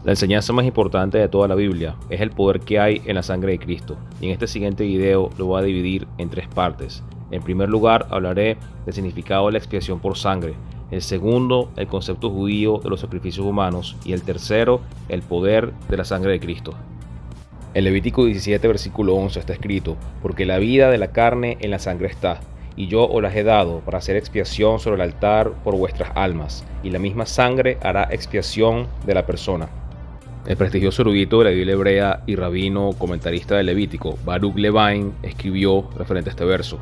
La enseñanza más importante de toda la Biblia es el poder que hay en la sangre de Cristo, y en este siguiente video lo voy a dividir en tres partes. En primer lugar, hablaré del significado de la expiación por sangre. El segundo, el concepto judío de los sacrificios humanos. Y el tercero, el poder de la sangre de Cristo. En Levítico 17, versículo 11 está escrito: porque la vida de la carne en la sangre está, y yo os las he dado para hacer expiación sobre el altar por vuestras almas, y la misma sangre hará expiación de la persona. El prestigioso erudito de la Biblia hebrea y rabino comentarista del Levítico, Baruch Levine, escribió referente a este verso.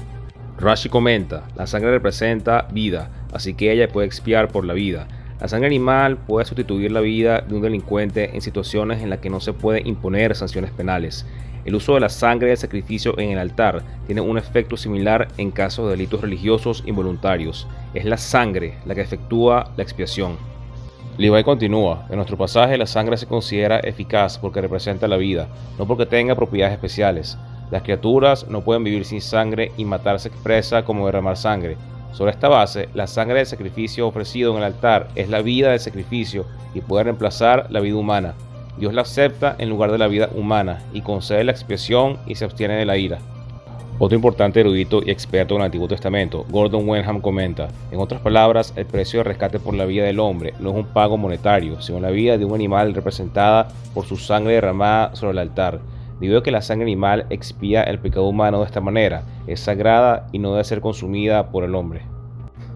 Rashi comenta: la sangre representa vida, así que ella puede expiar por la vida. La sangre animal puede sustituir la vida de un delincuente en situaciones en las que no se puede imponer sanciones penales. El uso de la sangre del sacrificio en el altar tiene un efecto similar en casos de delitos religiosos involuntarios. Es la sangre la que efectúa la expiación. Levi continúa: en nuestro pasaje la sangre se considera eficaz porque representa la vida, no porque tenga propiedades especiales. Las criaturas no pueden vivir sin sangre y matar se expresa como derramar sangre. Sobre esta base, la sangre del sacrificio ofrecido en el altar es la vida del sacrificio y puede reemplazar la vida humana. Dios la acepta en lugar de la vida humana y concede la expiación y se abstiene de la ira. Otro importante erudito y experto en el Antiguo Testamento, Gordon Wenham, comenta: en otras palabras, el precio de rescate por la vida del hombre no es un pago monetario, sino la vida de un animal representada por su sangre derramada sobre el altar. Debido a que la sangre animal expía el pecado humano de esta manera, es sagrada y no debe ser consumida por el hombre.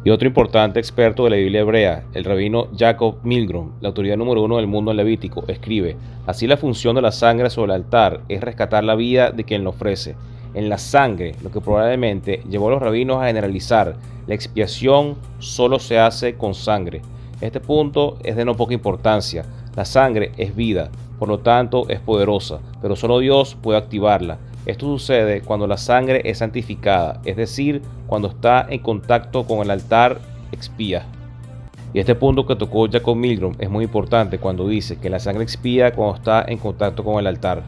Y otro importante experto de la Biblia hebrea, el rabino Jacob Milgrom, la autoridad número 1 del mundo en Levítico, escribe: así la función de la sangre sobre el altar es rescatar la vida de quien lo ofrece. En la sangre, lo que probablemente llevó a los rabinos a generalizar: la expiación solo se hace con sangre. Este punto es de no poca importancia. La sangre es vida, por lo tanto es poderosa, pero solo Dios puede activarla. Esto sucede cuando la sangre es santificada, es decir, cuando está en contacto con el altar, expía. Y este punto que tocó Jacob Milgrom es muy importante cuando dice que la sangre expía cuando está en contacto con el altar.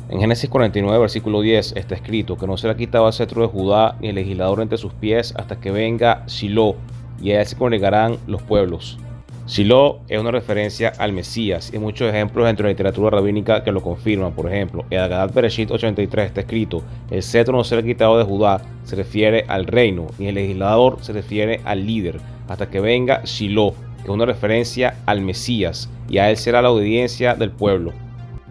En Génesis 49, versículo 10 está escrito que no será quitado el cetro de Judá ni el legislador entre sus pies hasta que venga Shiloh, y a él se congregarán los pueblos. Shiloh es una referencia al Mesías y hay muchos ejemplos dentro de la literatura rabínica que lo confirman. Por ejemplo, en Haggadah Bereshit 83 está escrito: el cetro no será quitado de Judá, se refiere al reino, y el legislador se refiere al líder, hasta que venga Shiloh, que es una referencia al Mesías, y a él será la obediencia del pueblo.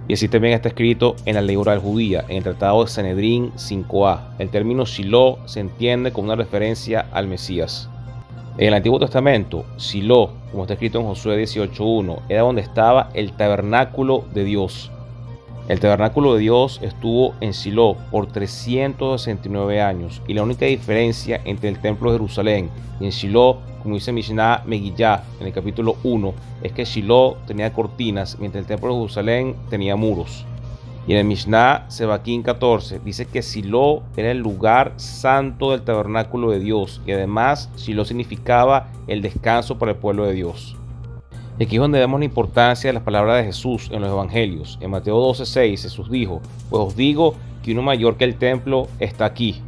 Y así también está escrito en la ley oral judía, en el tratado de Sanedrín 5a. El término Shiloh se entiende como una referencia al Mesías. En el Antiguo Testamento, Shiloh, como está escrito en Josué 18:1, era donde estaba el tabernáculo de Dios. El tabernáculo de Dios estuvo en Shiloh por 369 años, y la única diferencia entre el templo de Jerusalén y en Shiloh, como dice Mishnah Megillah en el capítulo 1, es que Shiloh tenía cortinas, mientras el templo de Jerusalén tenía muros. Y en el Mishnah Sebaquín 14 dice que Shiloh era el lugar santo del tabernáculo de Dios, y además Shiloh significaba el descanso para el pueblo de Dios. Y aquí es donde vemos la importancia de las palabras de Jesús en los evangelios. En Mateo 12:6 Jesús dijo: pues os digo que uno mayor que el templo está aquí.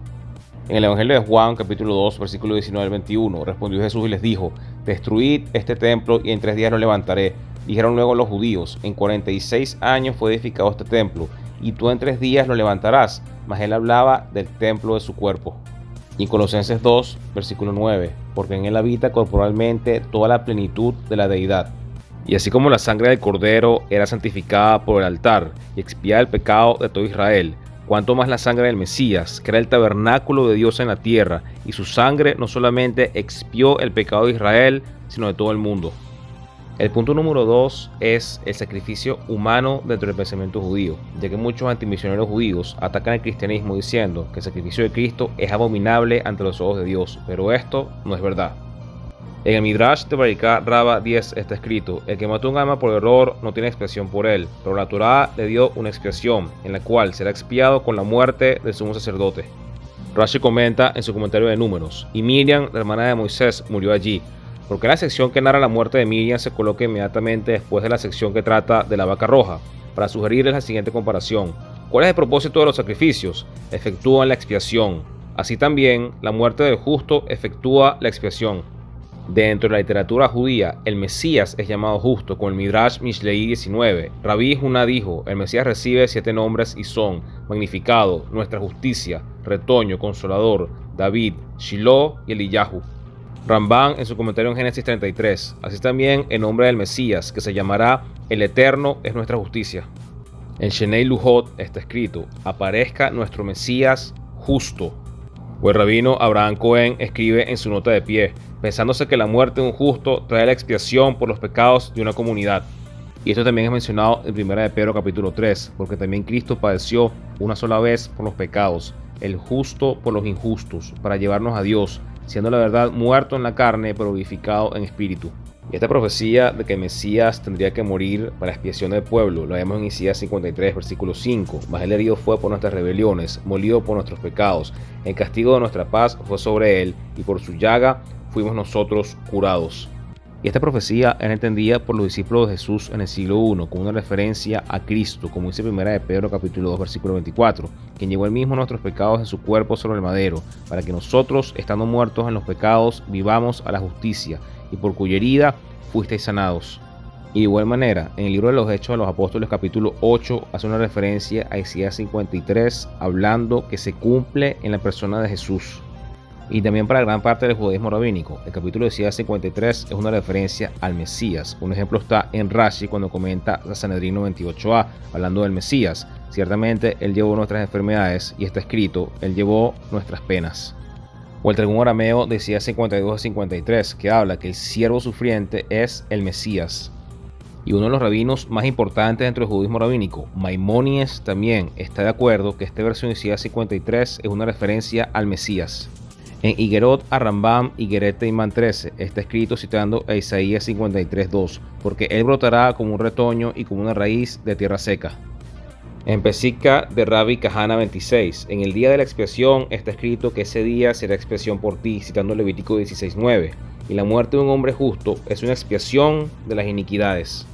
En el evangelio de Juan capítulo 2 versículo 19 al 21 respondió Jesús y les dijo: destruid este templo y en 3 días lo levantaré. Dijeron luego los judíos: en 46 años fue edificado este templo, y tú en 3 días lo levantarás. Mas él hablaba del templo de su cuerpo. Y en Colosenses 2, versículo 9, porque en él habita corporalmente toda la plenitud de la deidad. Y así como la sangre del cordero era santificada por el altar y expiaba el pecado de todo Israel, cuanto más la sangre del Mesías, que era el tabernáculo de Dios en la tierra, y su sangre no solamente expió el pecado de Israel, sino de todo el mundo. El punto número 2 es el sacrificio humano dentro del pensamiento judío, ya que muchos antimisioneros judíos atacan el cristianismo diciendo que el sacrificio de Cristo es abominable ante los ojos de Dios, pero esto no es verdad. En el Midrash de Bariká Rabba 10 está escrito: el que mató un alma por error no tiene expiación por él, pero la Torá le dio una expiación, en la cual será expiado con la muerte del sumo sacerdote. Rashi comenta en su comentario de Números: y Miriam, la hermana de Moisés, murió allí, porque la sección que narra la muerte de Miriam se coloca inmediatamente después de la sección que trata de la vaca roja, para sugerirles la siguiente comparación: ¿cuál es el propósito de los sacrificios? Efectúan la expiación. Así también, la muerte del justo efectúa la expiación. Dentro de la literatura judía, el Mesías es llamado justo, con el Midrash Mishlei 19. Rabí Judá dijo, el Mesías recibe 7 nombres y son: magnificado, nuestra justicia, retoño, consolador, David, Shiloh y Eliyahu. Rambam en su comentario en Génesis 33, así también el nombre del Mesías, que se llamará el Eterno es nuestra justicia. En Shenei Luhot está escrito, aparezca nuestro Mesías justo. O el rabino Abraham Cohen escribe en su nota de pie, pensándose que la muerte de un justo trae la expiación por los pecados de una comunidad. Y esto también es mencionado en 1 de Pedro capítulo 3, porque también Cristo padeció una sola vez por los pecados, el justo por los injustos, para llevarnos a Dios, siendo la verdad muerto en la carne, pero vivificado en espíritu. Y esta profecía de que el Mesías tendría que morir para expiación del pueblo, lo vemos en Isaías 53, versículo 5. Mas él herido fue por nuestras rebeliones, molido por nuestros pecados. El castigo de nuestra paz fue sobre él, y por su llaga fuimos nosotros curados. Y esta profecía era entendida por los discípulos de Jesús en el siglo I como una referencia a Cristo, como dice 1 de Pedro capítulo 2 versículo 24, quien llevó él mismo nuestros pecados en su cuerpo sobre el madero, para que nosotros, estando muertos en los pecados, vivamos a la justicia, y por cuya herida fuisteis sanados. Y de igual manera, en el libro de los Hechos de los Apóstoles capítulo 8 hace una referencia a Isaías 53, hablando que se cumple en la persona de Jesús. Y también para gran parte del judaísmo rabínico, el capítulo de Isaías 53 es una referencia al Mesías. Un ejemplo está en Rashi cuando comenta la Sanedrín 98a, hablando del Mesías. Ciertamente él llevó nuestras enfermedades, y está escrito, él llevó nuestras penas. O el Targum arameo de Isaías 52 a 53, que habla que el siervo sufriente es el Mesías. Y uno de los rabinos más importantes dentro del judaísmo rabínico, Maimónides, también está de acuerdo que esta versión de Isaías 53 es una referencia al Mesías. En Igerot a Rambam, Igeret Teimán 13, está escrito citando a Isaías 53:2, porque él brotará como un retoño y como una raíz de tierra seca. En Pesika de Rabbi Kahana 26, en el día de la expiación está escrito que ese día será expiación por ti, citando Levítico 16:9, y la muerte de un hombre justo es una expiación de las iniquidades.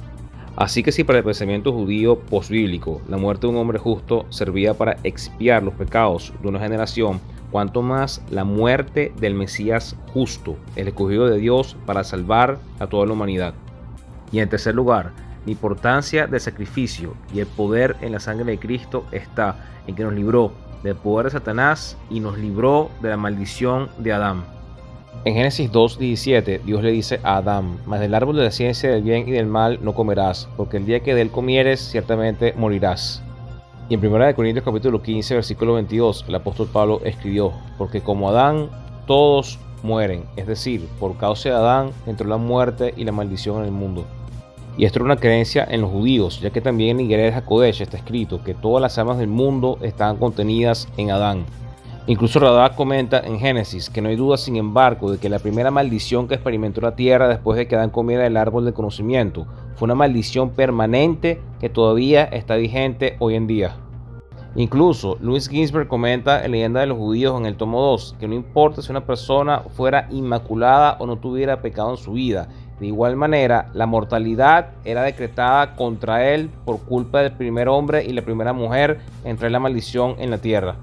Así que si para el pensamiento judío posbíblico la muerte de un hombre justo servía para expiar los pecados de una generación, cuanto más la muerte del Mesías justo, el escogido de Dios para salvar a toda la humanidad. Y en tercer lugar, la importancia del sacrificio y el poder en la sangre de Cristo está en que nos libró del poder de Satanás y nos libró de la maldición de Adán. En Génesis 2:17, Dios le dice a Adán, mas del árbol de la ciencia del bien y del mal no comerás, porque el día que de él comieres, ciertamente morirás. Y en 1 Corintios capítulo 15, versículo 22, el apóstol Pablo escribió, porque como Adán, todos mueren, es decir, por causa de Adán entró la muerte y la maldición en el mundo. Y esto era una creencia en los judíos, ya que también en Igeret HaKodesh está escrito que todas las almas del mundo estaban contenidas en Adán. Incluso Radak comenta en Génesis que no hay duda, sin embargo, de que la primera maldición que experimentó la tierra después de que Adán comiera del árbol del conocimiento fue una maldición permanente que todavía está vigente hoy en día. Incluso Louis Ginsberg comenta en Leyenda de los Judíos en el tomo 2 que no importa si una persona fuera inmaculada o no tuviera pecado en su vida, de igual manera la mortalidad era decretada contra él por culpa del primer hombre y la primera mujer en traer la maldición en la tierra.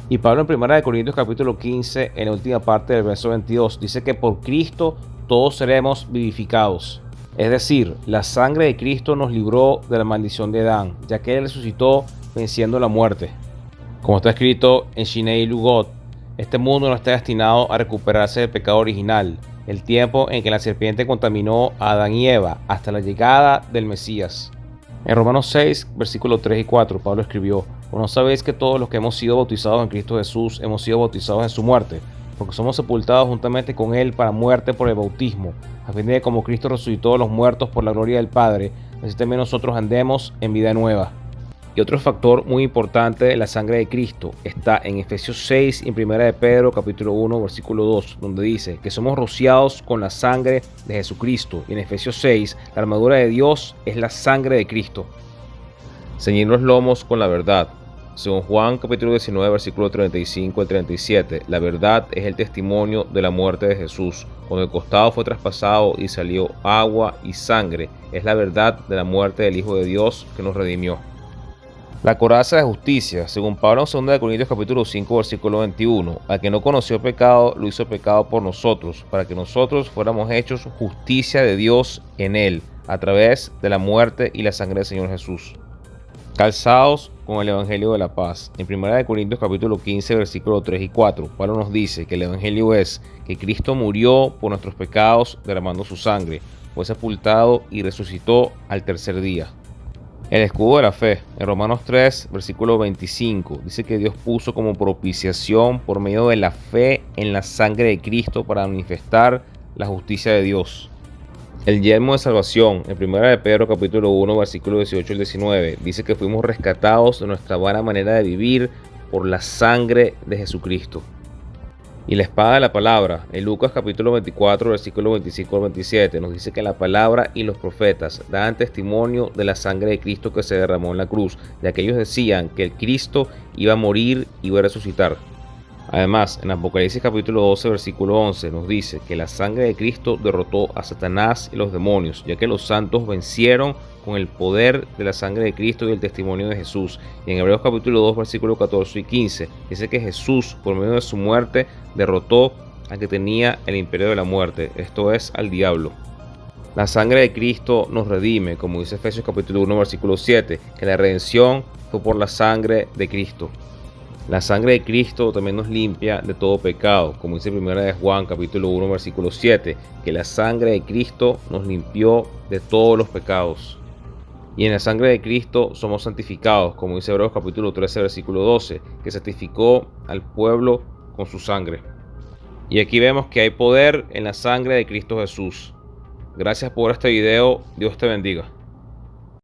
Y Pablo en 1 Corintios capítulo 15, en la última parte del verso 22, dice que por Cristo todos seremos vivificados. Es decir, la sangre de Cristo nos libró de la maldición de Adán, ya que él resucitó venciendo la muerte. Como está escrito en Shinei Lugot, este mundo no está destinado a recuperarse del pecado original, el tiempo en que la serpiente contaminó a Adán y Eva, hasta la llegada del Mesías. En Romanos 6, versículos 3 y 4, Pablo escribió, ¿o no sabéis que todos los que hemos sido bautizados en Cristo Jesús hemos sido bautizados en su muerte? Porque somos sepultados juntamente con él para muerte por el bautismo, a fin de que como Cristo resucitó de los muertos por la gloria del Padre, así también nosotros andemos en vida nueva. Y otro factor muy importante de la sangre de Cristo está en Efesios 6 y en 1 de Pedro capítulo 1 versículo 2, donde dice que somos rociados con la sangre de Jesucristo. Y en Efesios 6, la armadura de Dios es la sangre de Cristo. Ceñid los lomos con la verdad. Según Juan capítulo 19 versículo 35 al 37, la verdad es el testimonio de la muerte de Jesús. Cuando el costado fue traspasado y salió agua y sangre, es la verdad de la muerte del Hijo de Dios que nos redimió. La coraza de justicia, según Pablo en 2 Corintios capítulo 5, versículo 21, al que no conoció pecado, lo hizo pecado por nosotros, para que nosotros fuéramos hechos justicia de Dios en él, a través de la muerte y la sangre del Señor Jesús. Calzados con el Evangelio de la paz. En 1 Corintios capítulo 15, versículos 3 y 4, Pablo nos dice que el Evangelio es que Cristo murió por nuestros pecados derramando su sangre, fue sepultado y resucitó al tercer día. El escudo de la fe, en Romanos 3, versículo 25, dice que Dios puso como propiciación por medio de la fe en la sangre de Cristo para manifestar la justicia de Dios. El yelmo de salvación, en 1 de Pedro capítulo 1, versículo 18 al 19, dice que fuimos rescatados de nuestra vana manera de vivir por la sangre de Jesucristo. Y la espada de la palabra, en Lucas capítulo 24, versículo 25 al 27, nos dice que la palabra y los profetas daban testimonio de la sangre de Cristo que se derramó en la cruz, ya que ellos decían que el Cristo iba a morir y iba a resucitar. Además, en Apocalipsis capítulo 12, versículo 11, nos dice que la sangre de Cristo derrotó a Satanás y los demonios, ya que los santos vencieron con el poder de la sangre de Cristo y el testimonio de Jesús. Y en Hebreos capítulo 2, versículos 14 y 15, dice que Jesús, por medio de su muerte, derrotó al que tenía el imperio de la muerte, esto es, al diablo. La sangre de Cristo nos redime, como dice Efesios capítulo 1, versículo 7, que la redención fue por la sangre de Cristo. La sangre de Cristo también nos limpia de todo pecado, como dice 1 de Juan capítulo 1 versículo 7, que la sangre de Cristo nos limpió de todos los pecados. Y en la sangre de Cristo somos santificados, como dice Hebreos capítulo 13 versículo 12, que santificó al pueblo con su sangre. Y aquí vemos que hay poder en la sangre de Cristo Jesús. Gracias por este video, Dios te bendiga.